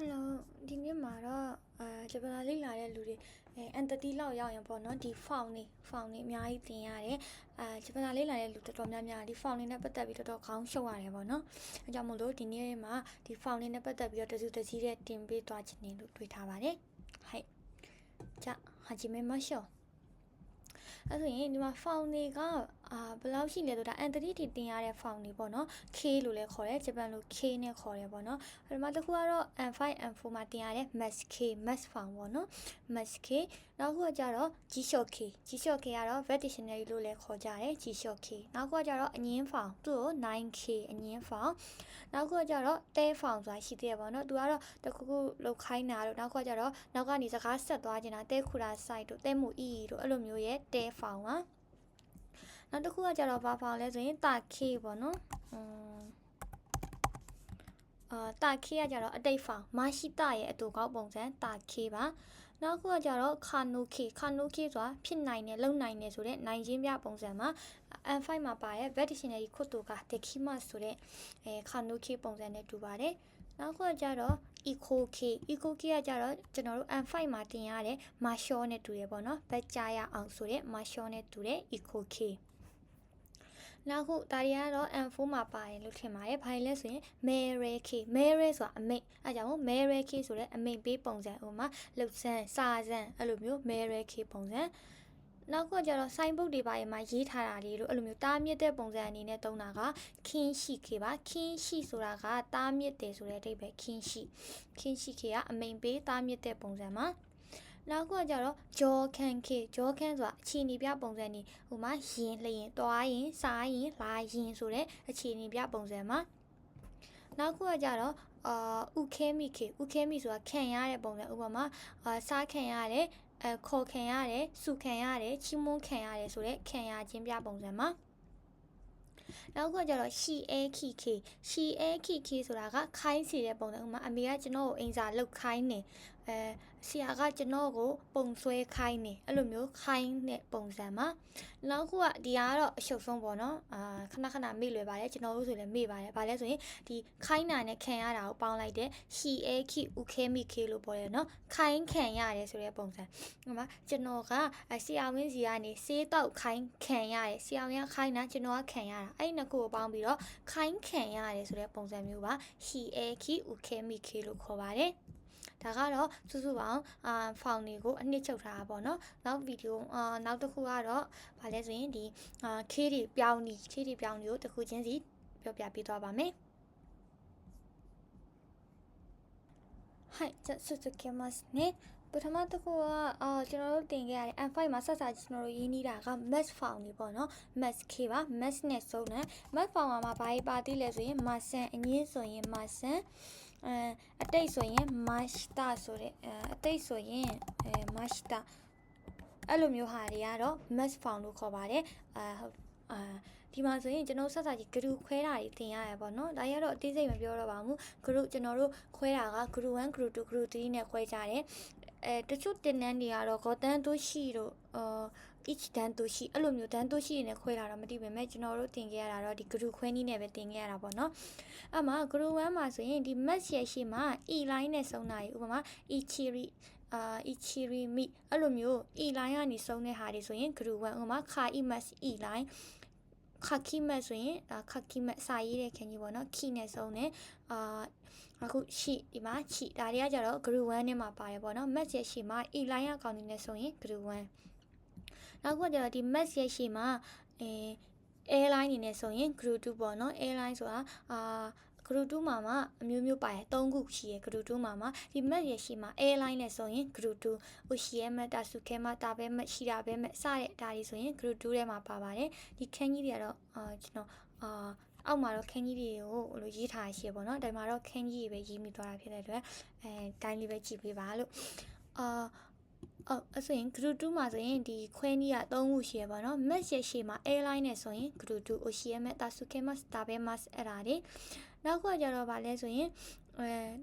Hello ဒီနေ့မှာတော့ဂျပန်လေးလာတဲ့လူတွေentity လောက်ရောက်ရင်ပေါ့နော်ဒီ font နေအများကြီးတင်ရတယ်ဂျပန်လေးလာတဲ့လူတော်တော်များများဒီ font လေးနဲ့ပတ်သက်ပြီးတော်ခေါင်းရှုပ်ရတယ်ပေါ့နော်အဲကြောင့်မို့လို့ဒီနေ့မှာဒီ font လေးနဲ့ပတ်သက်ပြီးတော့တစုတစည်းတဲ့တင်ပေးသွားခြင်းနေလို့တွေ့ထားပါတယ်はいじゃあ始めましょうအဲ့ဆိုရင်ဒီမှာ font တွေကဘယ်လောက်ရှိလဲဆိုတာ entity တွေတင်ရတဲ့ font တွေပေါ့နော် K လို့လည်းခေါ်တယ်ဂျပန်လို K နဲ့ခေါ်တယ်ပေါ့နော်ဒီမှာတစ်ခုကတော့ M5 M4 မှာတင်ရတဲ့ max K max font ပေါ့နော် max K နောက်ခုကကြတော့ G-Shock K G-Shock K ကတော့ Web Dictionary လို့လည်းခေါ်ကြတယ် G-Shock K နောက်ခုကကြတော့အငင်း font သူ့ကို 9K အငင်း font နောက်ခုကကြတော့တဲ font ဆိုတာရှိသေးတယ်ပေါ့နော်သူကတော့တခုခုလောက်ခိုင်းတာလို့နောက်ခုကကြတော့နောက်ကနေစကားဆက်သွားခြင်းတာတဲခူတာ site တို့တဲမှု E တို့အဲ့လိုမျိုးရဲ့တဲ font ပါနောက်တစ်ခုကကြတော့ဘာ font လဲဆိုရင်တာ K ပေါ့နော်တာ K ကကြတော့အတိတ် font မရှိတာရဲ့အတူကောက်ပုံစံတာ K ပါနောက်ခုကကြတော့ Kano K ဆိုတာဖြစ်နိုင်တယ်လုံနိုင်တယ်ဆိုတဲ့နိုင်ချင်းပြပုံစံမှာ M5 မှာပါတဲ့ Web Dictionary ခုတ်တူက Dekimasu ဆိုတဲ့Kano K ပုံစံနဲ့တူပါတယ်နောက်ခုကကြတော့ Eco K ကကြတော့ကျွန်တော်တို့ M5 မှာတင်ရတဲ့ Marshall နဲ့တူရပေါ့နော်ဘက်ကြားရအောင်ဆိုတဲ့ Marshall နဲ့တူတဲ့ Eco Kနောက်ခုဒါတွေကတော့ M4 မှာပါတယ်လို့ထင်ပါတယ်ဘာလဲဆိုရင် Mere K ဆိုတာအမိတ်အဲကြောင့် Mere K ဆိုတဲ့အမိတ်ပေးပုံစံဥမာလှုပ်ဆန်းစာဆန်းအဲ့လိုမျိုး Mere K ပုံစံနောက်ခုကျတော့ sign book တွေပါမှာရေးထားတာတွေလို့အဲ့လိုမျိုးတားမြစ်တဲ့ပုံစံအနေနဲ့သုံးတာက Kinshi K ပါ Kinshi ဆိုတာကတားမြစ်တယ်ဆိုတဲ့အဓိပ္ပာယ် Kinshi K ကအမိန်ပေးတားမြစ်တဲ့ပုံစံမှာနောက်ခုကကြတော့ Jokan K ဆိုတာအခြေအနေပြပုံစံနေဟိုမှာရင်လျင်တွားရင်စားရင်လာရင်ဆိုတဲ့အခြေအနေပြပုံစံမှာနောက်ခုကကြတော့Ukemi K ဆိုတာခံရတဲ့ပုံစံဥပမာစားခံရတယ်ခေါ်ခံရတယ်စုခံရတယ်ချီးမွမ်းခံရတယ်ဆိုတဲ့ခံရခြင်းပြပုံစံမှာနောက်ကကြတော့ K ဆိုတာကခိုင်းစီတဲ့ပုံစံဥမာအမေကကျွန်တော်ကိုအင်စာလုပ်ခိုင်းနေဆရာကကျွန်တော်ကိုပုံဆွဲခိုင်းနေအဲ့လိုမျိုးခိုင်းတဲ့ပုံစံမှာနောက်ခုကဒီကတော့အရှုပ်ဆုံးပေါ့နော်ခဏမေ့လွယ်ပါတယ်ကျွန်တော်တို့ဆိုလည်းမေ့ပါတယ်ဘာလဲဆိုရင်ဒီခိုင်းတာနဲ့ခံရတာကိုပေါင်းလိုက်တဲ့ Ukemi K လို့ပေါ်တယ်နော်ခိုင်းခံရတယ်ဆိုတဲ့ပုံစံဟိုမှာကျွန်တော်ကဆရာဝင်းစီကနေဆေးတောက်ခိုင်းခံရတယ်ဆရာဝင်းကခိုင်းတာကျွန်တော်ကခံရတာအဲ့နှစ်ခုကိုပေါင်းပြီးတော့ခိုင်းခံရတယ်ဆိုတဲ့ပုံစံမျိုးပါUkemi K လို့ခေါ်ပါတယ်ဒါကတော့စုစုပေါင်းဖောင်တွေကိုအနှစ်ချုပ်ထားတာပေါ့နော်နောက်ဗီဒီယိုနောက်တစ်ခုကတော့ဗာလဲဆိုရင်ဒီK တွေပြောင်းကိုတစ်ခုချင်းစီပြောပြပေးသွားပါမယ်はいじゃあ続けますねပထမတစ်ခုကကျွန်တော်တို့တင်ခဲ့ရတဲ့ M5 မှာဆက်စားကျွန်တော်တို့ရေးနေတာက max font တွေပေါ့နော် max K ပါ max နဲ့စုံတယ် max font မှာဘာကြီးပါသေးလဲဆိုရင် masan အငင်းဆိုရင် masanအတိတ်ဆိုရင် mashita ဆိုတဲ့အတိတ်ဆိုရင်mashita အဲ့လိုမျိုးဟာတွေကတော့ max font လို့ခေါ်ပါတယ်ဒီမှာဆိုရင်ကျွန်တော်ဆက်စားကြီး group ခွဲတာတွေသင်ရရပါတော့ဒါရတော့အသေးစိတ်မပြောတော့ပါဘူး group ကျွန်တော်တို့ခွဲတာက group 1 group 2 group 3နဲ့ခွဲကြတယ်တချို့တင်နန်းတွေကတော့ဂေါတန်တိုရှိတို့each တန်းတိုရှိအဲ့လိုမျိုးတန်းတိုရှိနဲ့ခွဲလာတော့မသိပေမဲ့ကျွန်တော်တို့တင်ခဲ့ရတာတော့ဒီ group ခွဲနည်းနဲ့ပဲတင်ခဲ့ရတာပေါ့နော်အဲ့မှာ group 1မှာဆိုရင်ဒီ max ရဲ့ရှေ့မှာ e line နဲ့စုံတာဥပမာ ichiri mi အဲ့လိုမျိုး e line ကနေစုံတဲ့ဟာတွေဆိုရင် group 1ဥပမာ kha imas e line khaki mat ဆိုရင်khaki mat စာရေးတဲ့ခင်ကြီးပေါ့နော် key နဲ့စုံတယ်အခုရှိဒီမှာချီဒါတွေကကြတော့ group 1နဲ့မှာပါတယ်ပေါ့နော် max ရဲ့ရှေ့မှာ e line အကောင်တွေနဲ့ဆိုရင် group 1နောက်ကကြတော့ဒီ max ရဲ့ရှေ့မှာairline နေနဲ့ဆိုရင် group 2ပေါ့နော် airline ဆိုတာgroup 2မှာအမျိုးမျိုးပါတယ်3ခုရှိရယ် group 2မှာဒီ max ရဲ့ရှေ့မှာ airline နဲ့ဆိုရင် group 2 Oshiyama Tasukema တာပဲမဲ့ရှိတာပဲမဲ့စတဲ့ဒါတွေဆိုရင် group 2ထဲမှာပါပါတယ်ဒီခန်းကြီးတွေကတော့ကျွန်တော်အောက်မှာတော့ခန်းကြီးတွေကိုလို့ရေးထားရှိရပေါ့နော်ဒါမှာတော့ခန်းကြီးတွေပဲရေးမိသွားတာဖြစ်တဲ့အတွက်တိုင်းလေးပဲကြည့်ပေးပါလို့အဲ့ဆိုရင် group 2မှာဆိုရင်ဒီခွဲနည်းက3ခုရှိရပါတော့ max ရဲ့ရှေ့မှာ airline နဲ့ဆိုရင် group 2 Oshiyama Tasukema တာပဲမဲ့အဲ့ဒါတွေနောက်ကကြတော့ဗာလဲဆိုရင်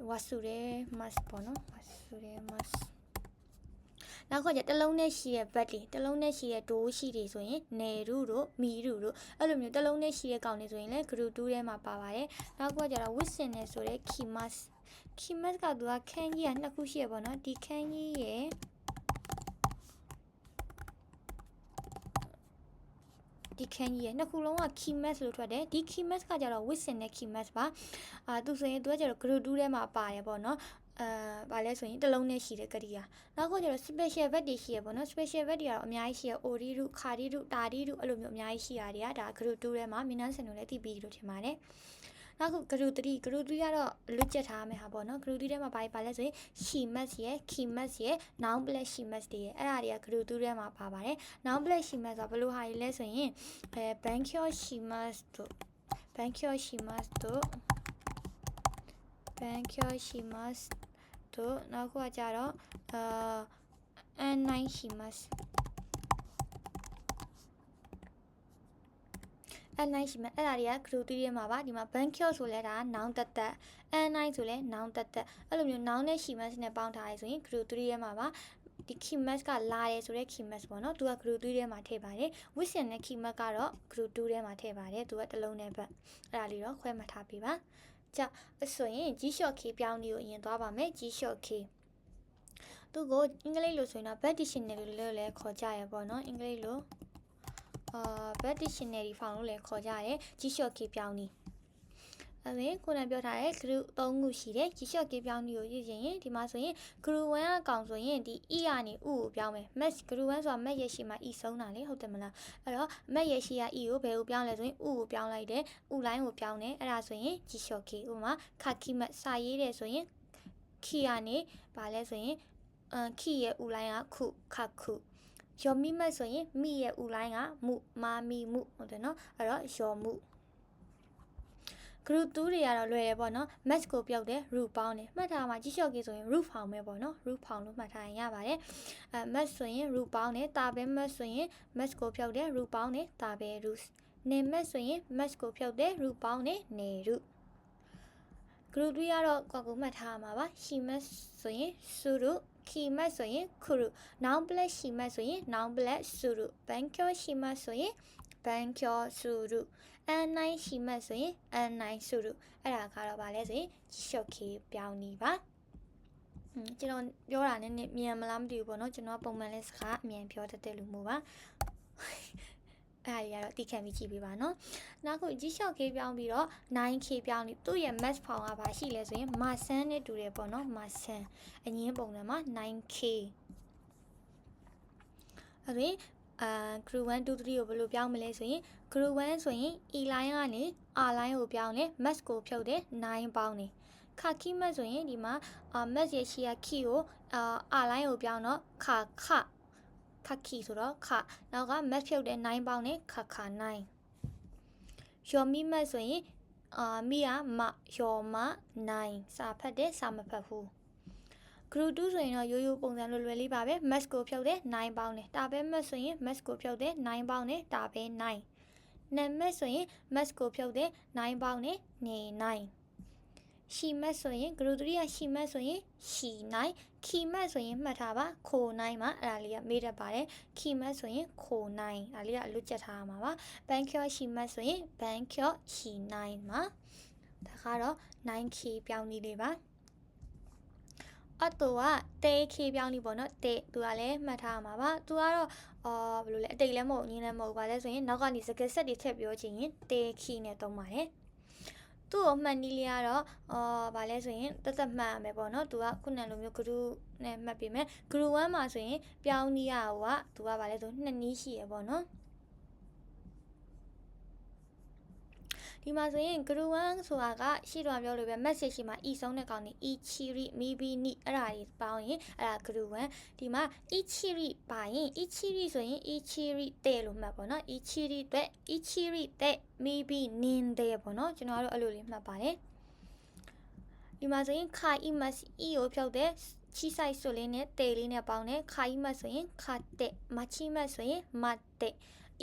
wasure mas ပေါ့နော် wasure mas နောက်ကကြတလုံးနဲ့ရှိတဲ့ bed တွေတလုံးနဲ့ရှိတဲ့ door ရှိတွေဆိုရင်နေရုတို့မီရုတို့အဲ့လိုမျိုးတလုံးနဲ့ရှိတဲ့ကောင်တွေဆိုရင်လည်း group 2ထဲမှာပါပါတယ်နောက်ကကြတော့ witsin နဲ့ဆိုတဲ့ kimas kimas ကသူကခန်းကြီးကနှစ်ခုရှိရပေါ့နော်ဒီခန်းကြီးရဲ့ဒီခန်းကြီးရဲ့နှစ်ခုလုံးက kimas လို့ထွက်တယ်ဒီ kimas ကကြတော့ with စင်တဲ့ kimas ပါသူဆိုရင်သူကကြတော့ group 2ထဲမှာပါတယ်ပေါ့နော်ဘာလဲဆိုရင်တစ်လုံးနဲ့ရှိတဲ့ကရိယာနောက်ကျတော့ special verb တွေရှိရပေါ့နော် special verb တွေကတော့အများကြီးရှိရ ori တို့ khari တို့ tari တို့အဲ့လိုမျိုးအများကြီးရှိရတယ်ဒါ group 2ထဲမှာမင်းနှန်းစင်တို့လည်းသိပြီးလို့ထင်ပါတယ်နောက်ခု group 3 group 3ကတော့လွတ်ချက်ထားမယ်ဟာပေါ့နော် group 3ထဲမှာဘာလဲဆိုရင် shimas ရယ် kimas ရယ် noun plus shimas တွေရယ်အဲ့ဒါတွေက group 2ထဲမှာပါပါတယ် noun plus shimas ဆိုဘယ်လိုဟာတွေလဲဆိုရင်bankyo shimas တို့ bankyo shimas တို့ bankyo shimas တို့နောက်ခုကကြတော့an9 shimas an9 shimas အဲ့ဒါတွေက group 3ထဲမှာပါဒီမှာ bankyo ဆိုလဲဒါ noun တက်တက် an9 ဆိုလဲ noun တက်တက်အဲ့လိုမျိုး noun နဲ့ shimas နဲ့ပေါင်းထားရဆိုရင် group 3ထဲမှာပါဒီ kimas ကလာတယ်ဆိုတဲ့ kimas ပေါ့နော်သူက group 3ထဲမှာထည့်ပါတယ် with နဲ့ kimas ကတော့ group 2ထဲမှာထည့်ပါတယ်သူကတစ်လုံးနဲ့ပဲအဲ့ဒါလေးတော့ခွဲမှတ်ထားပေးပါကြဆိုရင် G short K ပြောင်းလေးကိုအရင်သွားပါမယ် G short K သူကိုအင်္ဂလိပ်လိုဆိုရင်တော့ bad dictionary လို့လည်းခေါ်ကြရပေါ့နော်အင်္ဂလိပ်လိုbad dictionary ဖောင်လို့လည်းခေါ်ကြရတယ် G short K ပြောင်းလေးအဲ့ဒါကိုယ်နဲ့ပြောထားတဲ့ group 3ခုရှိတယ် G short K ပြောင်းလေးကိုယူရင်ဒီမှာဆိုရင် group 1အကောင်ဆိုရင်ဒီ E ကနေ U ကိုပြောင်းမယ် math group 1ဆိုတာ math ရရှိမှာ E ဆုံးတာလေဟုတ်တယ်မလားအဲ့တော့ math ရရှိက E ကိုဘယ်ကိုပြောင်းလဲဆိုရင် U ကိုပြောင်းလိုက်တယ် U line ကိုပြောင်းတယ်အဲ့ဒါဆိုရင် G short K ဥပမာခါခီမတ်စာရေးတယ်ဆိုရင် ခီကနေဘာလဲဆိုရင်ခီရဲ့ U line ကခုခါခုယောမိမတ်ဆိုရင်မိရဲ့ U line ကမှုမာမီမှုဟုတ်တယ်နော်အဲ့တော့ယောမှုgroup 2တွေကတော့လွယ်တယ်ပေါ့နော် math ကိုပြုတ်တယ် root ပေါင်းတယ်မှတ်ထားမှာကြီးလျှော့ကြီးဆိုရင် root ဖောင်ပဲပေါ့နော် root ဖောင်လို့မှတ်ထားရင်ရပါတယ်math ဆိုရင် root ပေါင်းတယ်တာပဲ math ဆိုရင် math ကိုပြုတ်တယ် root ပေါင်းတယ်တာပဲ root နေ math ဆိုရင် math ကိုပြုတ်တယ် root ပေါင်းတယ်နေ root group 3ကတော့ကိုမှတ်ထားမှာပါ she math ဆိုရင် suru ki math ဆိုရင် kuru noun plus she math ဆိုရင် noun plus suru bankyo she math ဆိုရင် bankyo suru an9 ရှိမှတ်ဆိုရင် an9 ဆိုလို့အဲ့ဒါကတော့ဗာလဲဆိုရင် short K ပြောင်းနေပါကျွန်တော်ပြောတာနဲ့မြန်မလားမသိဘူးပေါ့နော်ကျွန်တော်ပုံမှန်လဲစကားအမြန်ပြောတတ်တဲ့လူမျိုးပါအဲ့ဒါတွေကတော့တိခံပြီးကြည့်ပေးပါနော်နောက်ခု short K ပြောင်းပြီးတော့ 9K ပြောင်းနေသူ့ရဲ့ math ဖောင်ကဘာရှိလဲဆိုရင် masan နဲ့တူတယ်ပေါ့နော် masan အငင်းပုံစံမှာ 9K အဲ့ဒါgroup 1 2 3ကိုဘယ်လိုပြောင်းမလဲဆိုရင် group 1ဆိုရင် E line ကနေ R line ကိုပြောင်းတယ် math ကိုဖြုတ်တယ်9ပေါင်းတယ်ခါခီ math ဆိုရင်ဒီမှာmath ရဲ့ရှိရ key ကိုR line ကိုပြောင်းတော့ခခီဆိုတော့ခနောက်က math ဖြုတ်တယ်9ပေါင်းတယ်ခ9ယောမိ math ဆိုရင်မိကမယောမ9စာဖတ်တယ်စာမဖတ်ဘူးgroup 2ဆိုရင်တော့ရိုးရိုးပုံစံလွယ်လေးပါပဲ math ကိုဖြုတ်တယ်9ပေါင်းတယ်တာပဲ math ဆိုရင် math ကိုဖြုတ်တယ်9ပေါင်းတယ်တာပဲ9နံ math ဆိုရင် math ကိုဖြုတ်တယ်9ပေါင်းတယ်နေ9ရှီ math ဆိုရင် group 3ကရှီ math ဆိုရင်ရှီ9ခီ math ဆိုရင်မှတ်ထားပါခို9မှာအဲ့ဒါလေးကမေးတတ်ပါတယ်ခီ math ဆိုရင်ခို9ဒါလေးကအလွတ်ကျက်ထားရမှာပါ bankyo ရှီ math ဆိုရင် bankyo ရှီ9မှာဒါကတော့ 9K ပြောင်းနေလေးပါအတူကတေး K ပြောင်းနေပေါ့နော်တေးသူကလည်းမှတ်ထားရမှာပါသူကတော့ဘယ်လိုလဲအတိတ်လည်းမဟုတ်အငင်းလည်းမဟုတ်ပါလဲဆိုရင်နောက်ကနေစကားဆက်တွေထည့်ပြောချင်ရင်တေး K နဲ့သုံးပါတယ်သူ့ကိုမှတ်နည်းလေးကတော့ဘာလဲဆိုရင်တက်မှတ်ရမယ်ပေါ့နော်သူကခုနလိုမျိုး group နဲ့မှတ်ပေးမယ် group 1မှာဆိုရင်ပြောင်းနည်းရဟိုကသူကဘာလဲဆိုနှစ်နည်းရှိရပေါ့နော်ဒီမှာဆိုရင် group 1ဆိုတာကရှိတော့ပြောလို့ပဲ message ရှိမှာ e ဆုံးတဲ့ကောင်နေ ichiri maybe ni အဲ့ဒါတွေပေါင်းရင်အဲ့ဒါ group 1ဒီမှာ ichiri ပါရင် ichiri ဆိုရင် ichiri တဲ့လို့မှတ်ပေါ့နော် ichiri တဲ့ ichiri တဲ့ maybe nin တဲ့ပေါ့နော်ကျွန်တော်တို့အဲ့လိုလေးမှတ်ပါတယ်ဒီမှာဆိုရင် khai imas e ကိုဖြုတ်တဲ့ချီဆိုင်ဆိုလေးနဲ့တဲလေးနဲ့ပေါင်းတယ်khai imas ဆိုရင် khate machi mas ဆိုရင် matte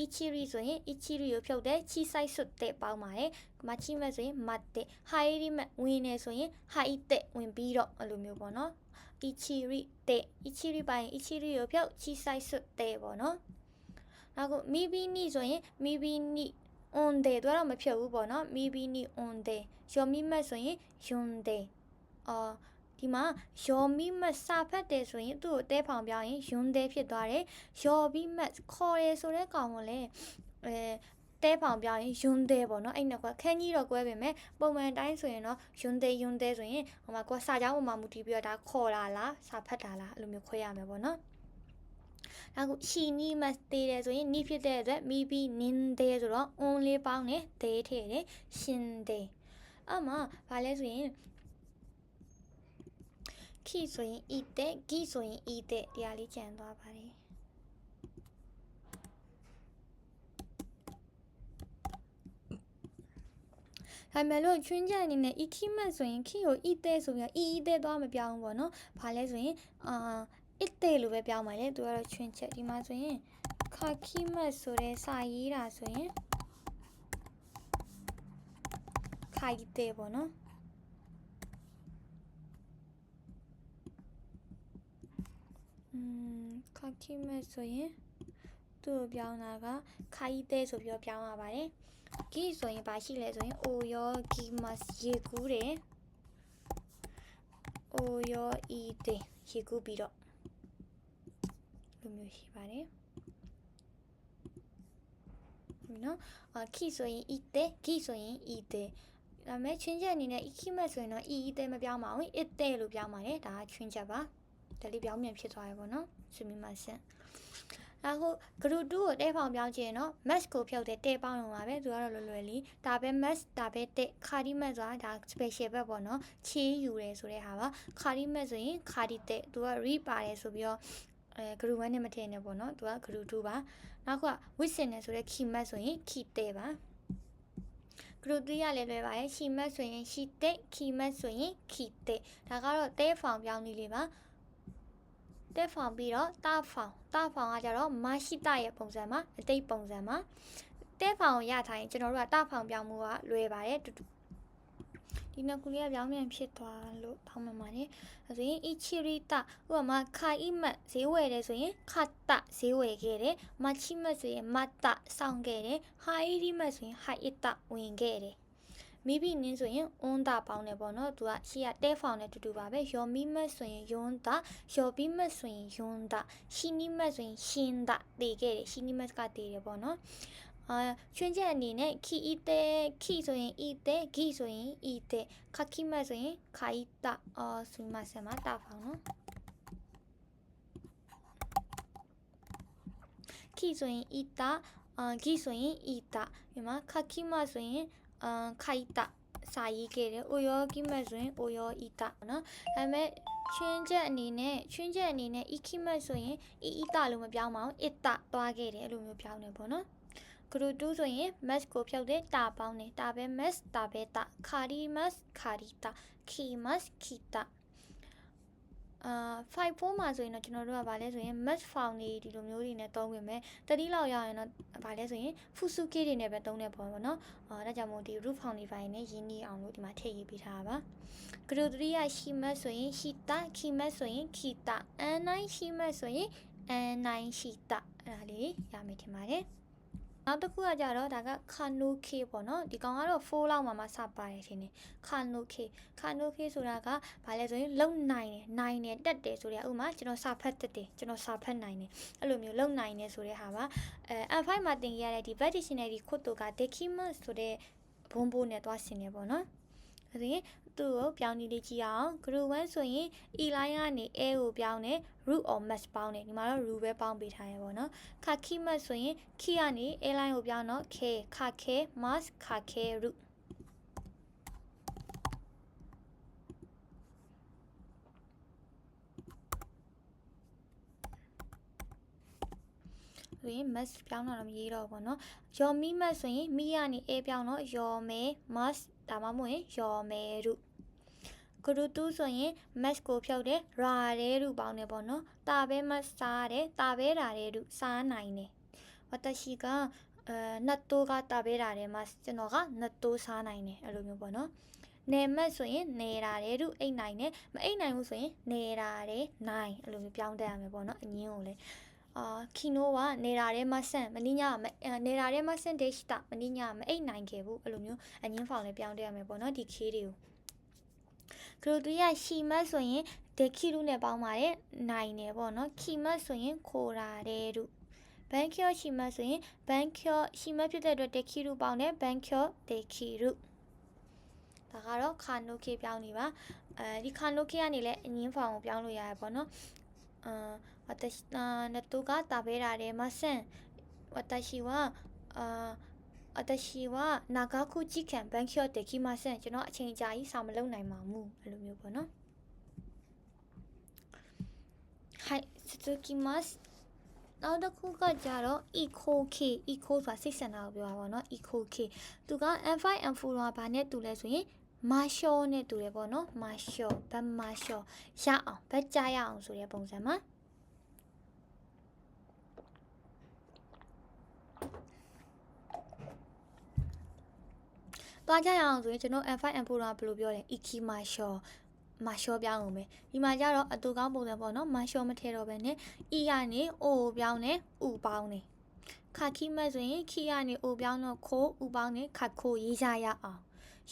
ichiri ဆိုရင် ichiri ကိုဖြုတ်တယ်ချီဆိုင်စွတ်တဲ့ပေါင်းပါတယ်မချိမဆိုရင် matte hairi မဝင်နေဆိုရင် haite ဝင်ပြီးတော့အဲ့လိုမျိုးပေါ့နော် ichiri တဲ့ ichiri ပိုင်း ichiri ကိုဖြုတ်ချီဆိုင်စွတ်တဲ့ပေါ့နော်နောက်ခု maybe ni ဆိုရင် maybe ni on day တော့မဖြုတ်ဘူးပေါ့နော် maybe ni on day ယောမိမဆိုရင် yonde ဒီမှာယောမိမတ်စာဖတ်တယ်ဆိုရင်သူ့ကိုတဲဖောင်ပြောင်းရင်ယွန်းတဲဖြစ်သွားတယ်ယောဘိမတ်ခေါ်ရဲဆိုတဲ့ကောင်ကိုလည်းတဲဖောင်ပြောင်းရင်ယွန်းတဲပေါ့နော်အဲ့နှစ်ကွာခန်းကြီးတော့ကွဲပေမဲ့ပုံမှန်တိုင်းဆိုရင်တော့ယွန်းတဲဆိုရင်ဟိုမှာကွာစာကြောင်းပေါ်မှာမူတည်ပြီးတော့ဒါခေါ်တာလားစာဖတ်တာလားအဲ့လိုမျိုးခွဲရမယ်ပေါ့နော်အခုရှီနီမတ်သေးတယ်ဆိုရင်နီဖြစ်တဲ့အတွက်မိပြီးနင်းသေးဆိုတော့ on လေးပေါင်းနဲ့ဒေးထည့်တယ်ရှင်သေးအမှဘာလဲဆိုရင်ခိဆိုရင်ဤတဲ့ဂိဆိုရင်ဤတဲ့တရားလေးကျန်သွားပါတယ်ဒါပေမဲ့လို့ချွင်းချက်အနေနဲ့ဤခိမတ်ဆိုရင်ခိကိုဤတဲ့ဆိုပြီးဤတဲ့သွားမပြောင်းဘူးပေါ့နော်ဘာလဲဆိုရင်ဤတဲ့လို့ပဲပြောင်းပါလေသူကတော့ချွင်းချက်ဒီမှာဆိုရင်ခါခိမတ်ဆိုတဲ့စာရေးတာဆိုရင်ခိုင်တဲ့ပေါ့နော်ခါခိမတ်ဆိုရင်သူ့ကိုပြောင်းတာကခိုင်တဲ့ဆိုပြီးပြောင်းရပါတယ်ဂိဆိုရင်ဘာရှိလဲဆိုရင်အိုယောဂီမတ်ရေကူးတယ်အိုယောဤတဲ့ရေကူးပြီးတော့လိုမျိုးရှိပါတယ်နော်ခိဆိုရင်ဤတဲ့ဂိဆိုရင်ဤတဲ့ဒါမဲ့ချွင်းချက်အနေနဲ့ဤခိမတ်ဆိုရင်တော့ဤတဲ့မပြောင်းပါဘူးဤတဲ့လို့ပြောင်းပါတယ်ဒါကချွင်းချက်ပါဒါလေးပြောင်းပြန်ဖြစ်သွားရပါတော့ဆွေးမိမှဆင်အခု group 2ကိုတဲဖောင်ပြောင်းချင်တော့ max ကိုဖြုတ်တဲ့တဲပေါင်းလုံးပါပဲသူကတော့လွယ်လီဒါပဲ max ဒါပဲတဲခါဒီ max ဆိုတာဒါ special ပဲပေါ့နော်ချေးယူတယ်ဆိုတဲ့ဟာပါခါဒီ max ဆိုရင်ခါဒီတဲသူက read ပါတယ်ဆိုပြီးတော့group 1နဲ့မထည့်နဲ့ပေါ့နော်သူက group 2ပါနောက်က within နဲ့ဆိုတဲ့ key max ဆိုရင် key တဲပါ group 3ရလည်းလွယ်ပါတယ် key max ဆိုရင် key တဲ key max ဆိုရင် key တဲဒါကတော့တဲဖောင်ပြောင်းနည်းလေးပါတဲဖောင်ပြီးတော့တာဖောင်ကကြတော့မရှိတရဲ့ပုံစံမှာအတိတ်ပုံစံမှာတဲဖောင်ကိုရထားရင်ကျွန်တော်တို့ကတာဖောင်ပြောင်းမှုကလွယ်ပါတယ်ဒီနှစ်ခုလေးကပြောင်းပြန်ဖြစ်သွားလို့ထောင်းမှန်ပါတယ်အဲဆိုရင်အီချီရီတာဥပမာခါအီမတ်ဈေးဝယ်တယ်ဆိုရင်ခတ်တဈေးဝယ်ခဲ့တယ်မချီမတ်ဆိုရင်မတ်တစောင့်ခဲ့တယ်ဟာအီရီမတ်ဆိုရင်ဟာအီတဝင်ခဲ့တယ်မိဘနင်းဆိုရင်အွန်တာပေါင်းတယ်ပေါ့နော်သူကရှေ့ကတဲဖောင်နဲ့တူတူပါပဲယောမီမတ်ဆိုရင်ယွန်းတာယောဘီမတ်ဆိုရင်ယွန်းတာရှီနီမတ်ဆိုရင်ရှင်တာတည်ခဲ့တယ်ရှီနီမတ်ကတည်တယ်ပေါ့နော်ချွင်းချက်အနေနဲ့ခီအီတဲခီဆိုရင်အီတဲဂီဆိုရင်အီတဲခခိမတ်ဆိုရင်ခိုင်တာဆွေးမဆမတာဖောင်နော်ခီဆိုရင်အီတာဂီဆိုရင်အီတာဒီမှာခခိမတ်ဆိုရင်ခိုင်တာစာရေးခဲ့တယ်အိုယောကိမတ်ဆိုရင်အိုယောအီတာနော်ဒါပေမဲ့ချွင်းချက်အနေနဲ့အီခိမတ်ဆိုရင်အီတာလို့မပြောင်းပါဘူးအစ်တာသွားခဲ့တယ်အဲ့လိုမျိုးပြောင်းတယ်ပေါ့နော်group 2ဆိုရင် max ကိုဖြုတ်တယ်တာပေါင်းတယ်တာပဲ max တာပဲတာခါရီမတ်ခါရီတာခီမတ်ခီတာ54မှာဆိုရင်တော့ကျွန်တော်တို့ကဗာလဲဆိုရင် max found တွေဒီလိုမျိုးတွေနဲ့သုံးပြင်မယ်တတိလောက်ရရင်တော့ဗာလဲဆိုရင် fusuki တွေနဲ့ပဲသုံးတဲ့ပုံပေါ့နော်ဒါကြောင့်မို့ဒီ root found တွေပိုင်းနဲ့ရင်းနှီးအောင်လို့ဒီမှာထည့်ရေးပေးထားတာပါ group 3က shimat ဆိုရင် shita kimat ဆိုရင် kita n9 shimat ဆိုရင် n9 shita အဲ့ဒါလေးရမယ်ထင်ပါတယ်နောက်တစ်ခုကကြတော့ဒါကခါနိုခေပေါ့နော်ဒီကောင်ကတော့4လောက်မှစပါတယ်ထင်တယ်ခါနိုခေဆိုတာကဘာလဲဆိုရင်လုံနိုင်တယ်တက်တယ်ဆိုတဲ့ဥမာကျွန်တော်စာဖတ်တက်တယ်ကျွန်တော်စာဖတ်နိုင်တယ်အဲ့လိုမျိုးလုံနိုင်တယ်ဆိုတဲ့ဟာပါN5 မှာသင်ရတဲ့ဒီ verb dictionary ခုတ်တော့က document ဆိုတဲ့ဘုံဘိုးနဲ့တွားဆင်နေပေါ့နော်ဒါဆိုရင်သူ့ကိုပြောင်းနေလေးကြည့်အောင် group 1ဆိုရင် e line ကနေ a ကိုပြောင်းတယ် root or max ပေါင်းတယ်ဒီမှာတော့ root ပဲပေါင်းပေးထားရပေါ့နော်ခါခိမတ်ဆိုရင် key ကနေ a line ကိုပြောင်းတော့ k ခါ k max ခါ k root ဆိုရင် max ပြောင်းတာတော့မရေးတော့ဘူးပေါ့နော်ယောမီ max ဆိုရင်မီကနေ a ပြောင်းတော့ယောမဲ max ဒါမှမဟုတ်ရင်ယောမဲ root group 2ဆိုရင် max ကိုဖြုတ်တယ်ရာတဲ့လူပေါင်းတယ်ပေါ့နော်တာပဲ max စားတယ်တာပဲရာတဲ့လူစားနိုင်တယ်ဝတရှိကနှစ်တိုးကတာပဲရာတဲ့ max ကျွန်တော်ကနှစ်တိုးစားနိုင်တယ်အဲ့လိုမျိုးပေါ့နော်နေမတ်ဆိုရင်နေရာတဲ့လူအိတ်နိုင်တယ်မအိတ်နိုင်ဘူးဆိုရင်နေရာတဲ့နိုင်အဲ့လိုမျိုးပြောင်းတတ်ရမယ်ပေါ့နော်အငင်းကိုလေခီနိုကနေရာတဲ့မဆန်မင်းညာနေရာတဲ့မဆန်ဒေးတာမင်းညာမအိတ်နိုင်ခဲ့ဘူးအဲ့လိုမျိုးအငင်းဖောင်လေးပြောင်းတတ်ရမယ်ပေါ့နော်ဒီခေးတွေကို ကရိုတူရရှိမတ်ဆိုရင်ဒခီရုနဲ့ပေါင်းပါတယ်နိုင်တယ်ပေါ့နော်ခီမတ်ဆိုရင်ခိုရာတဲ့တို့ဘန်ကျော်ရှိမတ်ဆိုရင်ဘန်ကျော်ရှိမတ်ဖြစ်တဲ့အတွက်ဒခီရုပေါင်းတယ်ဘန်ကျော်ဒခီရုဒါကတော့ခါနိုခေပြောင်းနေပါဒီခါနိုခေကနေလည်းအငင်းဖောင်ကိုပြောင်းလို့ရတယ်ပေါ့နော်私ネットが食べられません私は長く時間勉強できませんကျွန်တော်အချိန်ကြာကြီးစာမလုပ်နိုင်ပါဘူးအဲ့လိုမျိုးပေါ့နော်はい続きますနောက်တစ်ခုကကြတော့ eco k eco ဆိုတာစိတ်ဆန္ဒကိုပြောတာပေါ့နော် eco k သူက m5 m4 တော့ဘာနဲ့တူလဲဆိုရင်မာရှောနဲ့တူတယ်ပေါ့နော်မာရှောဗတ်မာရှောရအောင်ဗတ်ကြရအောင်ဆိုတဲ့ပုံစံမှာသွားကြရအောင်ဆိုရင်ကျွန်တော် M5 M4 တော့ဘယ်လိုပြောလဲ Iki မာရှောပြောင်းအောင်ပဲဒီမှာကျတော့အတူကောင်းပုံစံပေါ့နော်မာရှောမထဲတော့ပဲနဲ့ E ကနေ O ကိုပြောင်းနေ U ပေါင်းနေခါခီမတ်ဆိုရင်ခီကနေ O ပြောင်းတော့ခိုး U ပေါင်းနေခါခိုးရေးကြရအောင်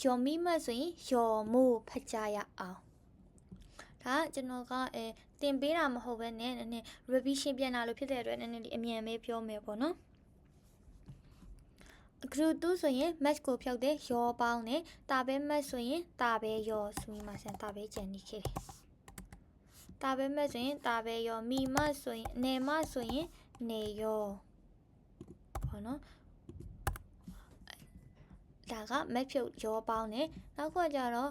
ယော်မီမတ်ဆိုရင်ယော်မို့ဖတ်ကြရအောင်ဒါကျွန်တော်ကတင်ပေးတာမဟုတ်ပဲနဲ့နည်းနည်း revision ပြန်လာလို့ဖြစ်တဲ့အတွက်နည်းနည်းလေးအမြန်ပဲပြောမယ်ပေါ့နော်ဂရုတူဆိုရင် match ကိုဖြုတ်တယ်ရောပေါင်းတယ်တာပဲ match ဆိုရင်တာပဲရောဆိုပြီးမှဆန်တာပဲကြံနေခဲ့တယ်တာပဲ match ဆိုရင်တာပဲရောမီမဆိုရင်နေမဆိုရင်နေရောပေါ့နော်ဒါက match ဖြုတ်ရောပေါင်းတယ်နောက်ကကြတော့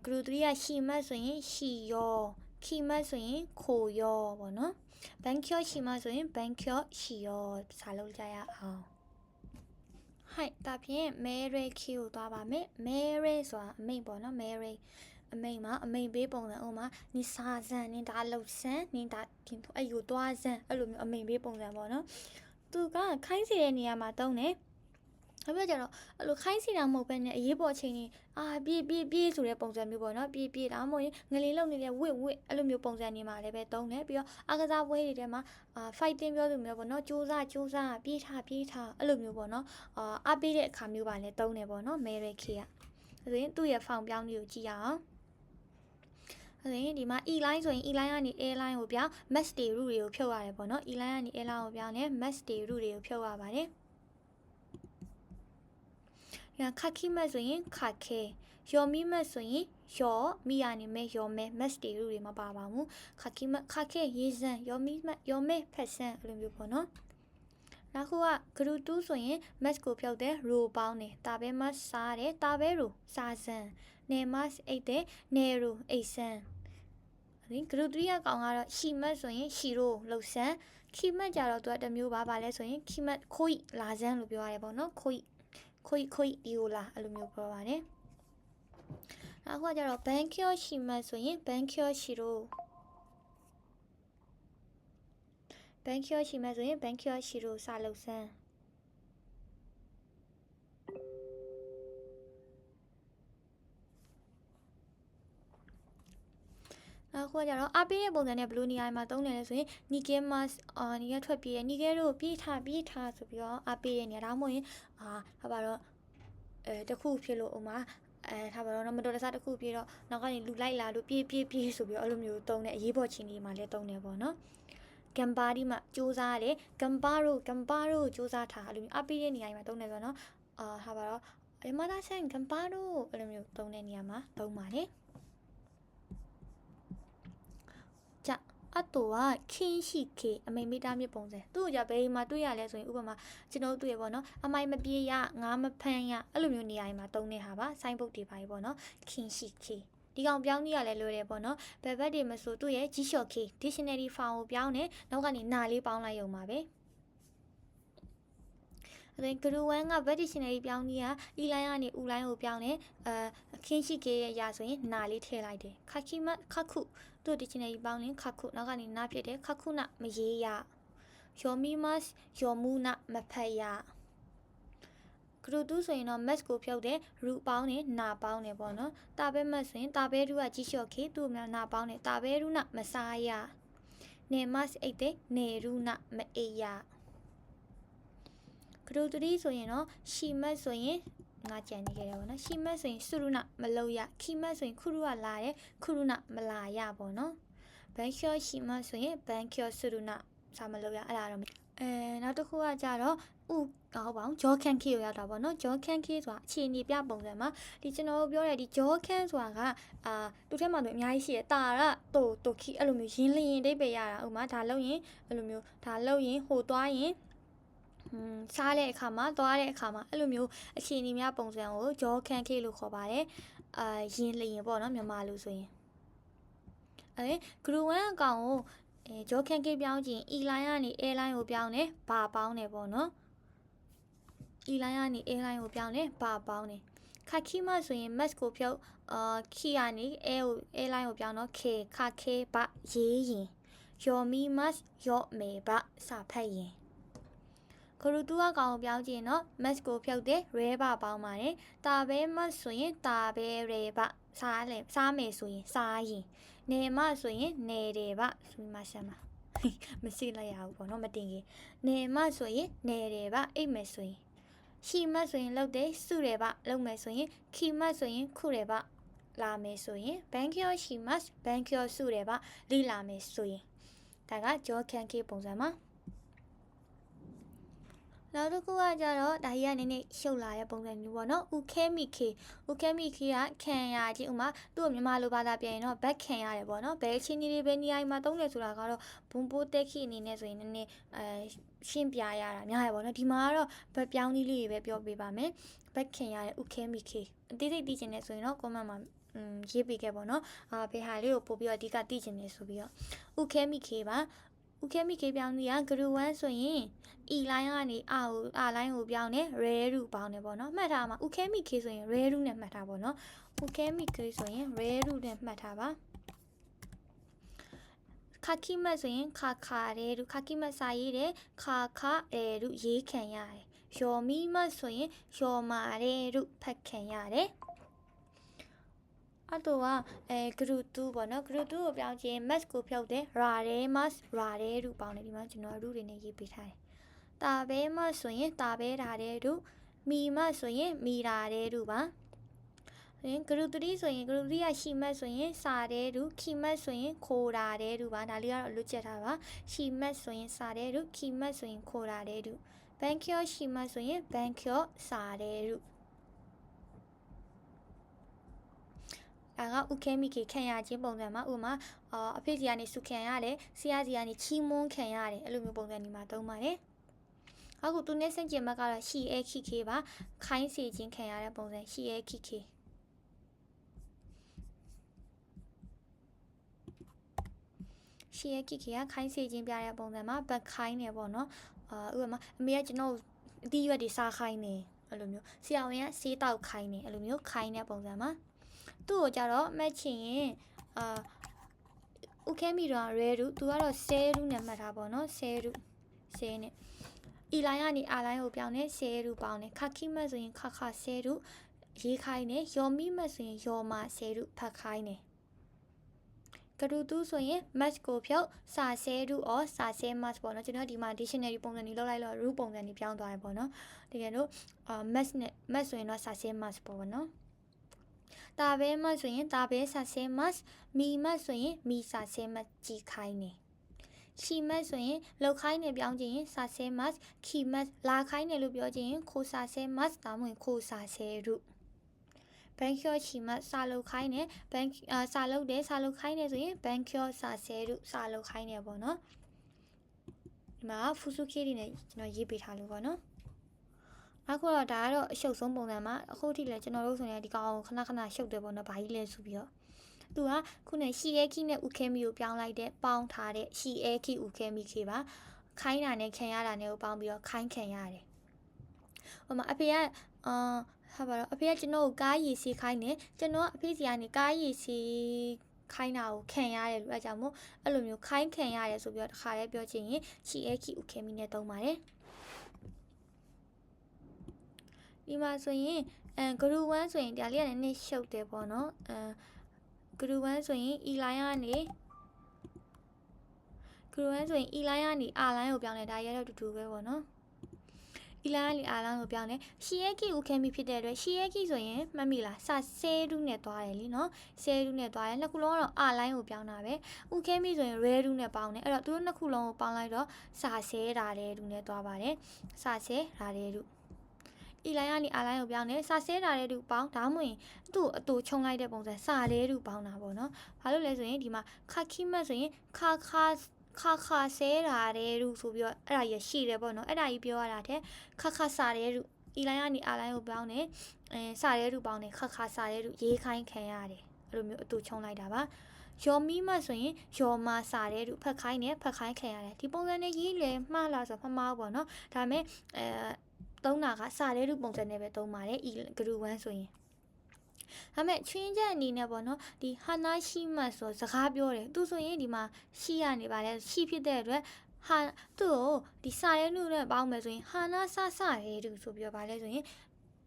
ဂရု3ကရှီ match ဆိုရင်ရှီရောခီ match ဆိုရင်ခိုရောပေါ့နော်ဘန်ကျော်ရှီ match ဆိုရင်ဘန်ကျော်ရှီရောစာလုပ်ကြရအောင်ဟိုက်ဒါဖြင့် Mary Q ကိုသွားပါမယ် Mary ဆိုတာအမိတ်ပေါ့နော် Mary အမိတ်မှာအမိတ်ပေးပုံစံဥမာနိစာဇန်နင်ဒါလှုပ်ဆန်းနင်ဒါဒီအဲ့ယူသွားဇန်အဲ့လိုမျိုးအမိတ်ပေးပုံစံပေါ့နော်သူကခိုင်းစီတဲ့နေရာမှာတုံးတယ်အဲ့ပြကြတော့အဲ့လိုခိုင်းစီတာမဟုတ်ဘဲနဲ့အရေးပေါ်ချိန်ကြီးပြေးဆိုတဲ့ပုံစံမျိုးပေါ့နော်ပြေးဒါမှမဟုတ်ရင်ငလေးလုံနေတဲ့ဝစ်အဲ့လိုမျိုးပုံစံနေမှာလည်းပဲတုံးတယ်ပြီးတော့အကစားပွဲတွေထဲမှာfighting ပြောသူမျိုးပေါ့နော်စူးစမ်းပြေးထားအဲ့လိုမျိုးပေါ့နော်အားပေးတဲ့အခါမျိုးပါလဲတုံးတယ်ပေါ့နော် Mary K ကဆိုရင်သူ့ရဲ့ဖောင်ပြောင်းလေးကိုကြည့်ရအောင်ဆိုရင်ဒီမှာ E line ဆိုရင် E line ကနေ A line ကိုပြောင်း match တွေ root တွေကိုဖြုတ်ရတယ်ပေါ့နော် E line ကနေ A line ကိုပြောင်းတယ် match တွေ root တွေကိုဖြုတ်ရပါတယ်ခါခီမတ်ဆိုရင်ခါခဲယော်မီမတ်ဆိုရင်ယော်မီရနေမဲ့ယော်မဲ match တွေတွေမပါပါဘူးခါခီမတ်ခါခဲရေးစံယော်မီမတ်ယော်မဲဖက်ဆန်အဲ့လိုမျိုးပေါ့နော်နောက်ခုကဂရုတူးဆိုရင် match ကိုဖြုတ်တယ် row ပေါင်းတယ်တာပဲ match စားတယ်တာပဲ row စားစံနေ match အိတ်တယ်နေ row အိတ်စံဒီဂရုတူးရကောင်ကတော့ရှီ match ဆိုရင်ရှီ row လှုပ်ဆန်းခီမတ်ကြတော့သူကတစ်မျိုးပါလဲဆိုရင်ခီမတ်ခွိလာစံလို့ပြောရတယ်ပေါ့နော်ခွိဒီကိုလာအဲ့လိုမျိုးပြောပါတယ်နောက်ခုကကျတော့ဘန်ကျော်ရှိမှဆိုရင်ဘန်ကျော်ရှိရိုစာလုပ်စမ်းနောက်ခုကကျတော့အပေးတဲ့ပုံစံနဲ့ဘလူးနေရာမှာသုံးတယ်လဲဆိုရင်နီကဲမတ်နီကဲထွက်ပြေးနီကဲတို့ပြေးထားဆိုပြီးတော့အပေးတဲ့နေရာဒါမှမဟုတ်ရင်ဟာပါတော့တခုဖြစ်လို့ဥမာထားပါတော့မတော်တဆတခုပြေးတော့နောက်ကနေလူလိုက်လာလို့ပြေးဆိုပြီးတော့အဲ့လိုမျိုးတုံးတယ်အရေးပေါ်ချင်းလေးမှာလည်းတုံးတယ်ပေါ့နော်ဂမ်ပါဒီမှာစူးစားတယ်ဂမ်ပါရိုစူးစားထားအဲ့လိုမျိုးအပေးတဲ့နေရာမှာတုံးတယ်ဆိုတော့ဟာပါတော့မသာဆန်ဂမ်ပါရိုအဲ့လိုမျိုးတုံးတဲ့နေရာမှာတုံးပါတယ်အတူကခင်းရှိခေအမိန်မိတာမြစ်ပုံစံသူ့ကြဘယ်မှာတွေ့ရလဲဆိုရင်ဥပမာကျွန်တော်တွေ့ရပေါ့နော်အမိုင်မပြေးရငါမဖမ်းရအဲ့လိုမျိုးနေရာမှာတုံးနေတာပါဆိုင်းဘုတ်တွေပါပေါ့နော်ခင်းရှိခေဒီကောင်ပြောင်းနေရလဲလွယ်တယ်ပေါ့နော်ဘယ်ဘက်တွေမဆိုသူ့ရဲ့ကြီးလျှော့ခေ dictionary file ကိုပြောင်းနေနောက်ကနေနာလေးပေါင်းလိုက်ရုံပါပဲအဲ့ဒါဂရူဝမ်က web dictionary ပြောင်းနေရ e line ကနေ u line ကိုပြောင်းနေခင်းရှိခေရဲ့ရာဆိုရင်နာလေးထည့်လိုက်တယ်ခါခီမခခုသူ့ dictionary ပေါင်းရင်ခခုနောက်ကနေနာဖြစ်တယ်ခခုနမရေးရယောမီမတ်ယောမူနမဖတ်ရဂရုတူးဆိုရင်တော့ match ကိုဖြုတ်တယ် root ပေါင်းတယ်နာပေါင်းတယ်ပေါ့နော်တာပဲ match ဆိုရင်တာပဲ root ကကြီးလျှော့ခေသူ့မှာနာပေါင်းတယ်တာပဲ root နမစားရနေ match အိတ်တယ်နေ root နမအေးရဂရုတူးဆိုရင်တော့ရှီ match ဆိုရင် ငါကြံနေခဲ့တယ်ပေါ့နော်ရှိမတ်ဆိုရင်စုရုဏမလို့ရခိမတ်ဆိုရင်ခုရုကလာတယ်ခုရုဏမလာရပေါ့နော်ဘန်ကျော်ရှိမတ်ဆိုရင်ဘန်ကျော်စုရုဏစာမလို့ရအဲ့ဒါတော့နောက်တစ်ခုကကြတော့ဟုတ်ပါဘူးဂျောခန်ခေကိုရောက်တာပေါ့နော်ဂျောခန်ခေဆိုတာအခြေအနေပြပုံစံမှာဒီကျွန်တော်ပြောတဲ့ဒီဂျောခန်ဆိုတာကသူ့ထဲမှာတော့အများကြီးရှိတယ်တာရတိုခိအဲ့လိုမျိုးရင်းလျင်အိဗေရတာဥမာဒါလို့ရင်အဲ့လိုမျိုးဒါလို့ရင်ဟိုသွားရင်စားတဲ့အခါမှာသွားတဲ့အခါမှာအဲ့လိုမျိုးအခြေအနေများပုံစံကိုဂျောခန်ခေလို့ခေါ်ပါတယ်ရင်းလျင်ပေါ့နော်မြန်မာလိုဆိုရင်ဂရူဝမ်အကောင်ကိုဂျောခန်ခေပြောင်းခြင်းအီလိုင်းကနေအဲလိုင်းကိုပြောင်းတယ်ဘာပေါင်းတယ်ပေါ့နော်အီလိုင်းကနေအဲလိုင်းကိုပြောင်းတယ်ဘာပေါင်းတယ်ခါခိမဆိုရင် mask ကိုဖြုတ်ခီကနေအဲလိုင်းကိုပြောင်းတော့ခေခါခေဘရေးရင်ယောမီ mask ယောမေဘစာဖတ်ရင်ခရူတူအကောင်ကိုပြောင်းခြင်းတော့ mask ကိုဖြုတ်တယ်ရဲဘပေါင်းပါတယ်တာဘဲ mask ဆိုရင်တာဘဲရဲဘစားမယ်ဆိုရင်စားရင်နေမဆိုရင်နေတယ်ဗျဆိုမှဆက်မှာမရှိလိုက်ရဘူးပေါ့နော်မတင်ကြီးနေမဆိုရင်နေတယ်ဗျအိတ်မယ်ဆိုရင်ရှိမဆိုရင်လောက်တယ်စုတယ်ဗျလုံမယ်ဆိုရင်ခီမဆိုရင်ခုတယ်ဗျလာမယ်ဆိုရင်ဘန်ကျော်ရှိမဘန်ကျော်စုတယ်ဗျလိလာမယ်ဆိုရင်ဒါကဂျောခန်ခေပုံစံမှာနောက်တစ်ခုကကြတော့ဒါကြီးကနည်းနည်းရှုပ်လာတဲ့ပုံစံမျိုးပေါ့နော်ဥခဲမိခေကခံရခြင်းဥမာသူ့မြန်မာလိုဘာသာပြန်ရင်တော့ဘက်ခံရတယ်ပေါ့နော်ဘယ်ချင်းကြီးတွေဘယ်နေရာမှာတုံးလဲဆိုတာကတော့ဘွန်ပိုးတက်ခိအနေနဲ့ဆိုရင်နည်းနည်းရှင်းပြရတာများရပေါ့နော်ဒီမှာကတော့ဘက်ပြောင်းလေးတွေပဲပြောပြပါမယ်ဘက်ခံရတဲ့ဥခဲမိခေအသေးစိတ်သိချင်တယ်ဆိုရင်တော့ comment မှာရေးပေးခဲ့ပေါ့နော်ဘယ်ဟာလေးကိုပို့ပြီးတော့အဓိကသိချင်တယ်ဆိုပြီးတော့ဥခဲမိခေပါဥခဲမိခေပြောင်းနေတာဂရူဝမ်ဆိုရင်အီလိုင်းကနေအာလိုင်းကိုပြောင်းနေရဲရူပေါင်းနေပေါ့နော်မှတ်ထားမှာဥခဲမိခေဆိုရင်ရဲရူနဲ့မှတ်ထားပေါ့နော်ဥခဲမိခေဆိုရင်ရဲရူနဲ့မှတ်ထားပါခါခိမတ်ဆိုရင်ခါရဲရူခါခိမတ်စာရေးတယ်ခါရဲရူရေးခံရတယ်ယောမီမတ်ဆိုရင်ယောမာရဲရူဖတ်ခံရတယ်အတော့ဂရုတူပေါ့နော်ဂရုတူကိုပြောင်းခြင်း mask ကိုဖြုတ်တယ်ရာရဲ mask ရာရဲရူပေါင်းနေဒီမှာကျွန်တော်ရူတွေနဲ့ရေးပေးထားတယ်တာဘဲမဆိုရင်တာဘဲဓာတဲ့တို့မီမဆိုရင်မီဓာတဲ့တို့ပါဂရုတတိဆိုရင်ဂရုတတိကရှိမတ်ဆိုရင်စာတဲ့တို့ခီမတ်ဆိုရင်ခိုဓာတဲ့တို့ပါဒါလေးကတော့လွတ်ချက်ထားပါရှိမတ်ဆိုရင်စာတဲ့တို့ခီမတ်ဆိုရင်ခိုဓာတဲ့တို့ဘန်ကျော်ရှိမတ်ဆိုရင်ဘန်ကျော်စာတဲ့တို့ဥခဲမိခေခံရခြင်းပုံစံမှာဥမာအဖေစီကနေစုခံရတယ်ဆရာစီကနေချီးမွမ်းခံရတယ်အဲ့လိုမျိုးပုံစံဒီမှာသုံးပါတယ်အခုသူနဲ့ဆင့်ကျင်ဘက်ကတော့ရှီအဲခိခေပါခိုင်းစီခြင်းခံရတဲ့ပုံစံရှီအဲခိခေရှီအဲခိခေကခိုင်းစီခြင်းပြတဲ့ပုံစံမှာဘက်ခိုင်းနေပေါ့နော်ဥပမာအမေကကျွန်တော်အတီးရွက်တွေစားခိုင်းနေအဲ့လိုမျိုးဆရာဝန်ကဆေးတောက်ခိုင်းနေအဲ့လိုမျိုးခိုင်းတဲ့ပုံစံမှာသူ့ကိုကြတော့မက်ချင်ရင်ဥခဲမီတော့ရဲရူသူကတော့ဆဲရူနဲ့မှတ်ထားပေါ့နော်ဆဲရူဆဲနဲ့အီလိုင်းကနေအာလိုင်းကိုပြောင်းနေဆဲရူပေါင်းနေခါခိမတ်ဆိုရင်ခဆဲရူရေးခိုင်းနေယောမီမတ်ဆိုရင်ယောမာဆဲရူဖတ်ခိုင်းနေဂရူတူဆိုရင် match ကိုဖြုတ်စာဆဲရူor စာဆဲ match ပေါ့နော်ကျွန်တော်ဒီမှာ dictionary ပုံစံတွေလောက်လိုက်တော့ root ပုံစံတွေပြောင်းသွားရပေါ့နော်တကယ်လို့match နဲ့ match ဆိုရင်တော့စာဆဲ match ပေါ့နော်တာဘဲမတ်ဆိုရင်တာဘဲစာဆဲမတ်မီမတ်ဆိုရင်မီစာဆဲမတ်ကြီးခိုင်းနေချီမတ်ဆိုရင်လောက်ခိုင်းနေပြောင်းခြင်းစာဆဲမတ်ခီမတ်လာခိုင်းနေလို့ပြောခြင်းခိုစာဆဲမတ်ဒါမှမဟုတ်ခိုစာဆဲရုဘန်ကျော်ချီမတ်စာလောက်ခိုင်းနေဘန်စာလောက်တယ်စာလောက်ခိုင်းနေဆိုရင်ဘန်ကျော်စာဆဲရုစာလောက်ခိုင်းနေပေါ့နော်ဒီမှာဖူစုခေးတွေနဲ့ကျွန်တော်ရေးပေးထားလို့ပေါ့နော်အခုတော့ဒါကတော့အရှုပ်ဆုံးပုံစံမှာအခုထိလည်းကျွန်တော်တို့ဆိုရင်ဒီကောင်ခဏရှုပ်တယ်ပေါ့နော်ဘာကြီးလဲဆိုပြီးတော့သူကခုနရှီအဲခိနဲ့ဥခဲမီကိုပြောင်းလိုက်တဲ့ပေါင်းထားတဲ့ရှီအဲခိဥခဲမီခေပါခိုင်းတာနဲ့ခံရတာနဲ့ကိုပေါင်းပြီးတော့ခိုင်းခံရတယ်ဟိုမှာအဖေကဟာပါတော့အဖေကကျွန်တော်ကိုကားရည်စီခိုင်းတယ်ကျွန်တော်အဖေစီကနေကားရည်စီခိုင်းတာကိုခံရတယ်လို့အဲကြောင့်မို့အဲ့လိုမျိုးခိုင်းခံရတယ်ဆိုပြီးတော့တစ်ခါလေးပြောချင်ရင်ရှီအဲခိဥခဲမီနဲ့သုံးပါတယ်ဒီမှာဆိုရင်ဂရူဝမ်ဆိုရင်ဒါလေးကလည်းနည်းရှုပ်တယ်ပေါ့နော်ဂရူဝမ်ဆိုရင်အီလိုင်းကနေအာလိုင်းကိုပြောင်းလဲဒါရတော့တူတူပဲပေါ့နော် အီလိုင်းကနေအားလုံးကိုပြောင်းတယ်ရှီယဲကီကိုခဲမိဖြစ်တဲ့အတွက်ရှီယဲကီဆိုရင်မှတ်မိလားစာဆဲဒူးနဲ့သွားတယ်လीနော်ဆဲဒူးနဲ့သွားတယ်နှစ်ခုလုံးကတော့အားလိုင်းကိုပြောင်းတာပဲဥခဲမိဆိုရင်ရဲဒူးနဲ့ပေါင်းတယ်အဲ့တော့သူတို့နှစ်ခုလုံးကိုပေါင်းလိုက်တော့စာဆဲတာတဲ့ဒူးနဲ့သွားပါတယ်စာဆဲတာတဲ့ဒူးအီလိုင်းကနေအားလိုင်းကိုပြောင်းတယ်စာဆဲတာတဲ့ဒူးပေါင်းဒါမှမဟုတ်သူ့အတူချုံလိုက်တဲ့ပုံစံစာတဲ့ဒူးပေါင်းတာပေါ့နော်ဘာလို့လဲဆိုရင်ဒီမှာခါခိမတ်ဆိုရင်ခါဆဲတာတဲ့ဒူးဆိုပြီးတော့အဲ့ဒါရရှိတယ်ပေါ့နော်အဲ့ဒါကြီးပြောရတာတဲ့ခါစာတဲ့ဒူးအီလိုင်းကနေအားလိုင်းကိုပြောင်းတယ်စာတဲ့ဒူးပေါင်းတယ်ခါစာတဲ့ဒူးရေးခိုင်းခံရတယ်အဲ့လိုမျိုးအတူချုံလိုက်တာပါယောမီမဆိုရင်ယောမစာတဲ့ဒူးဖက်ခိုင်းနဲ့ဖက်ခိုင်းခံရတယ်ဒီပုံစံနဲ့ရေးလေမှားလားဆိုမမှားဘူးပေါ့နော်ဒါပေမဲ့သုံးတာကစာတဲ့ဒူးပုံစံနဲ့ပဲသုံးပါတယ်ဤဂရု1ဆိုရင်ဒါပေမဲ့ချွင်းချက်အနေနဲ့ပေါ့နော်ဒီဟာနာရှိမတ်ဆိုစကားပြောတယ်သူဆိုရင်ဒီမှာရှိရနေပါလေရှိဖြစ်တဲ့အတွက်ဟာသူ့ကိုဒီစာရဲနုနဲ့ပေါင်းမယ်ဆိုရင်ဟာနာဆဆရဲတူဆိုပြီးတော့ဗာလဲဆိုရင်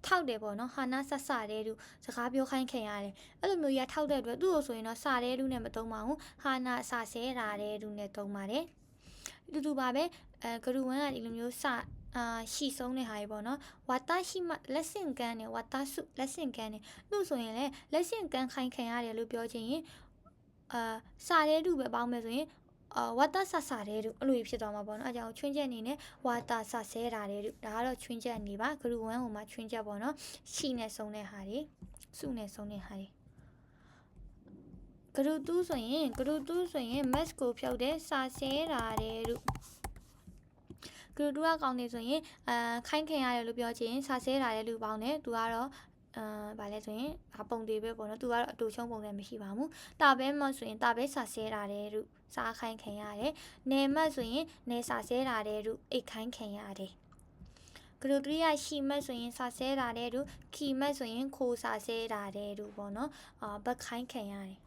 ထောက်တယ်ပေါ့နော်ဟာနာဆဆရဲတူစကားပြောခိုင်းခင်ရတယ်အဲ့လိုမျိုးရထောက်တဲ့အတွက်သူ့ကိုဆိုရင်တော့စာရဲတူနဲ့မသုံးပါဘူးဟာနာဆဆဲတာရဲတူနဲ့သုံးပါတယ်တူပါပဲဂရု1ကဒီလိုမျိုးစရှိဆုံးတဲ့ဟာကြီးပေါ့နော်ဝါတာရှိမလက်ဆင့်ကန်းနဲ့ဝါတာစုလက်ဆင့်ကန်းနဲ့သူ့ဆိုရင်လည်းလက်ဆင့်ကန်းခိုင်းခံရတယ်လို့ပြောချင်ရင်စာရဲတူပဲပေါင်းမယ်ဆိုရင်ဝါတာဆဆတဲ့တူအဲ့လိုဖြစ်သွားမှာပေါ့နော်အဲကြောင့်ချွင်းချက်အနေနဲ့ဝါတာဆဆဲတာတဲ့တူဒါကတော့ချွင်းချက်အနေပါဂရု1ဟိုမှာချွင်းချက်ပေါ့နော်ရှိနဲ့ဆုံးတဲ့ဟာတွေစုနဲ့ဆုံးတဲ့ဟာတွေဂရု2ဆိုရင် mask ကိုဖြုတ်တဲ့စာဆဲတာတဲ့တူဂရု2ကကောင်းနေဆိုရင်ခိုင်းခင်ရတယ်လို့ပြောချင်စာဆဲတာတဲ့လူပေါင်းတယ်သူကတော့ဗာလဲဆိုရင်ပုံတွေပဲပေါ့နော်သူကတော့အတူချုံပုံစံမရှိပါဘူးတာပဲမဆိုရင်တာပဲစာဆဲတာတဲ့လူစားခိုင်းခင်ရတယ်နေမတ်ဆိုရင်နေစာဆဲတာတဲ့လူအိတ်ခိုင်းခင်ရတယ်ဂရု3ရရှိမတ်ဆိုရင်စာဆဲတာတဲ့လူခီမတ်ဆိုရင်ခိုးစာဆဲတာတဲ့လူပေါ့နော်ဘက်ခိုင်းခင်ရတယ်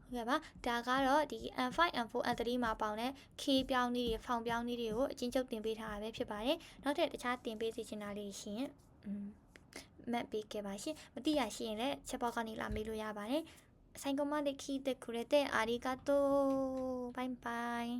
ဟုတ်ကဲ့ပါဒါကတော့ဒီ N5 N4 N3 မှာပေါင်းတဲ့ K ပြောင်းနည်းတွေဖောင်ပြောင်းနည်းတွေကိုအချင်းချုပ်တင်ပေးထားတာပဲဖြစ်ပါတယ်နောက်ထပ်တခြားတင်ပေးစီချင်တာလေးရှိရင်မတ်ပေးခဲ့ပါရှင်မသိရရှိရင်လည်းချက်ပေါက်ကနေလာမေးလို့ရပါတယ်ဆိုင်ကမတဲ့ခီးတဲ့ခူရတဲ့အာရီဂါတိုဘိုင်ဘိုင်